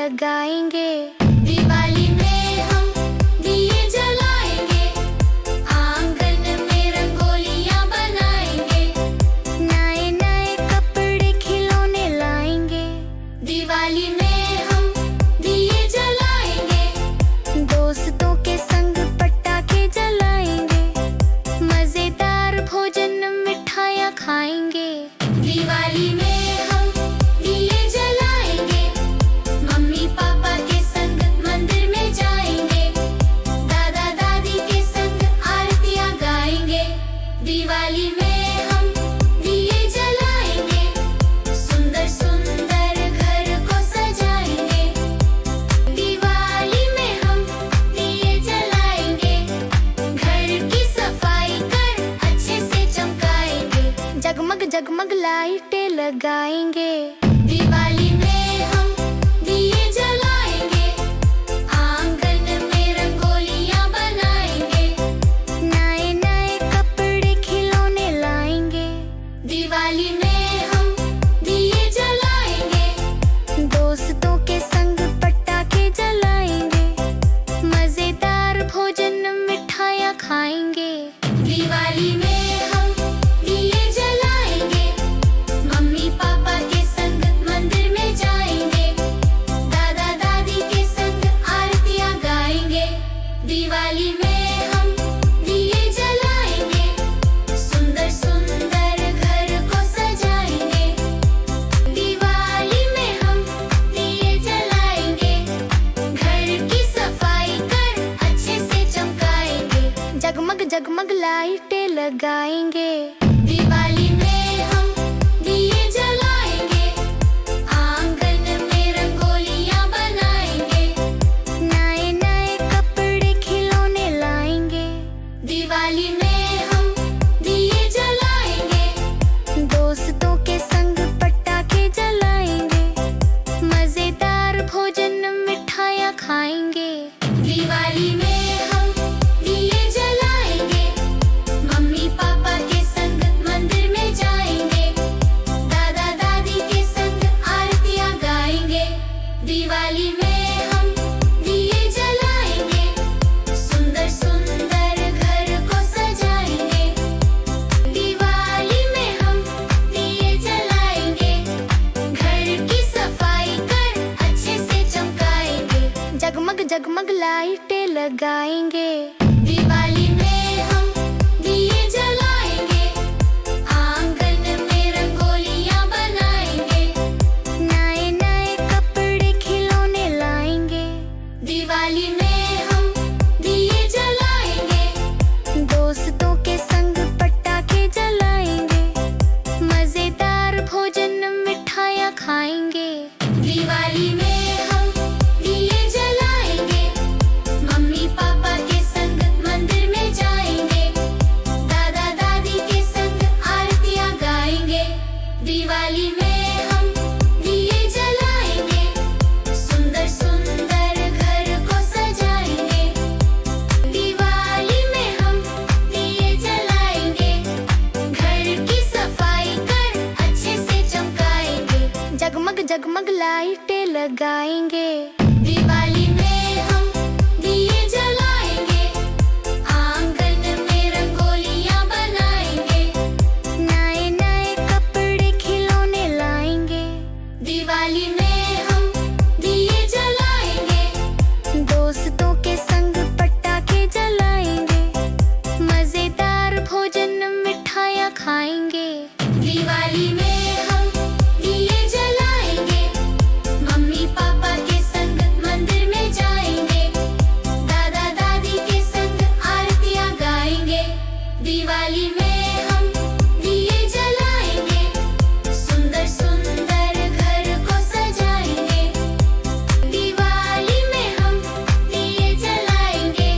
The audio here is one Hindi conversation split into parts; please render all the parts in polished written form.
लगाएंगे। दिवाली में हम दिए जलाएंगे, आंगन में रंगोलियां बनाएंगे, नए नए कपड़े खिलौने लाएंगे। दिवाली में हम दिए जलाएंगे, दोस्तों के संग पटाखे जलाएंगे, मजेदार भोजन मिठाइयाँ खाएंगे। दिवाली में दिवाली में हम दिए जलाएंगे, सुंदर सुंदर घर को सजाएंगे। दिवाली में हम दिए जलाएंगे, घर की सफाई कर अच्छे से चमकाएंगे, जगमग जगमग लाइटें लगाएंगे। दिवाली में हम दिए जलाएंगे, आंगन में रंगोलियां बनाएंगे, नए नए कपड़े खिलौने लाएंगे। दिवाली में हम दिए जलाएंगे, दोस्तों के संग पटाखे जलाएंगे, मजेदार भोजन मिठाइयाँ खाएंगे। दिवाली में हम दिए जलाएंगे, मम्मी पापा के संग मंदिर में जाएंगे, दादा दादी के संग आरतियाँ गाएंगे। दिवाली में हम दिए जलाएंगे, सुंदर सुंदर घर को सजाएंगे। दिवाली में हम दिए जलाएंगे, घर की सफाई कर अच्छे से चमकाएंगे, जगमग जगमग लाइटें लगाएंगे। दिवाली में हम दिए जलाएंगे, आंगन में रंगोलियां बनाएंगे, नए नए कपड़े खिलौने लाएंगे। दिवाली में हम दिए जलाएंगे, दोस्तों के संग पटाखे जलाएंगे, मजेदार भोजन मिठाइयाँ खाएंगे। दिवाली में हम दिए जलाएंगे, मम्मी पापा के संग मंदिर में जाएंगे, दादा दादी के संग आरतियाँ गाएंगे। दिवाली में हम दिए जलाएंगे, सुंदर सुंदर घर को सजाएंगे। दिवाली में हम दिए जलाएंगे, घर की सफाई कर अच्छे से चमकाएंगे, जगमग जगमग लाइटें लगाएंगे। दिवाली में हम दिए जलाएंगे, आंगन में रंगोलियां बनाएंगे, नए नए कपड़े खिलौने लाएंगे। दिवाली में हम दिए जलाएंगे, दोस्तों के संग पटाखे जलाएंगे, मजेदार भोजन मिठाइयाँ खाएंगे। दिवाली में हम दिए जलाएंगे, मम्मी पापा के संग मंदिर में जाएंगे, दादा दादी के संग आरतियाँ गाएंगे। दिवाली में हम दिए जलाएंगे, सुंदर सुंदर घर को सजाएंगे। दिवाली में हम दिए जलाएंगे, घर की सफाई कर अच्छे से चमकाएंगे, जगमग जगमग लाइटें लगाएंगे। दिवाली में हम दिए जलाएंगे, आंगन में रंगोलियां बनाएंगे, नए नए कपड़े खिलौने लाएंगे। दिवाली में हम दिए जलाएंगे, दोस्तों के संग पटाखे जलाएंगे, मजेदार भोजन मिठाइयाँ खाएंगे। दिवाली में हम दिए जलाएंगे, मम्मी पापा के संग मंदिर में जाएंगे, दादा दादी के संग आरतियाँ गाएंगे। दिवाली में हम दिए जलाएंगे, सुंदर सुंदर घर को सजाएंगे। दिवाली में हम दिए जलाएंगे,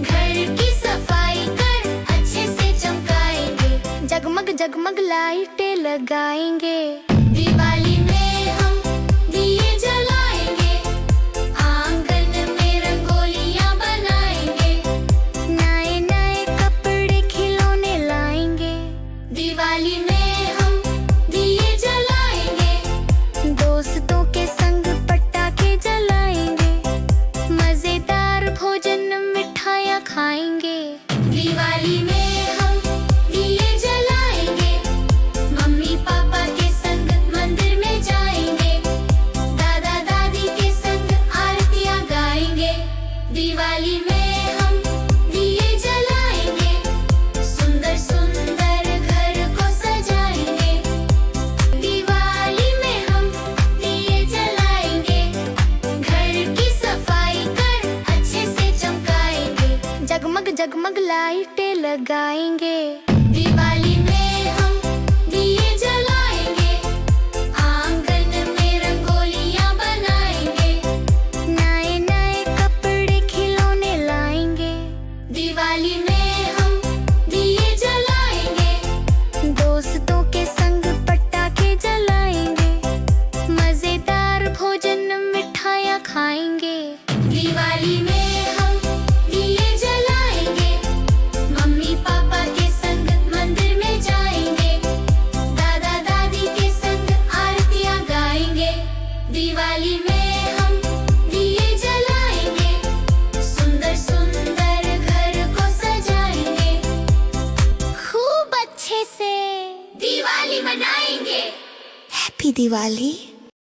घर की सफाई कर अच्छे से चमकाएंगे, जगमग जगमग लाइटें लगाएंगे। दिवाली में हम दिए जलाएंगे, आंगन में रंगोलियां बनाएंगे, नए नए कपड़े खिलौने लाएंगे। दिवाली में हम दिए जलाएंगे, दोस्तों के संग पटाखे जलाएंगे, गाएंगे। दिवाली में हम दिए जलाएंगे, आंगन में रंगोलियां बनाएंगे, नए नए कपड़े खिलौने लाएंगे। दिवाली में हम दिए जलाएंगे, दोस्तों के संग पटाखे जलाएंगे, मजेदार भोजन मिठाइयाँ खाएंगे। दिवाली में हम दिए जलाएंगे, मम्मी पापा के संग मंदिर में जाएंगे, दादा दादी के संग आरतियाँ गाएंगे। दिवाली में हम दिए जलाएंगे, सुंदर सुंदर घर को सजाएंगे, खूब अच्छे से दिवाली मनाएंगे। हैप्पी दिवाली।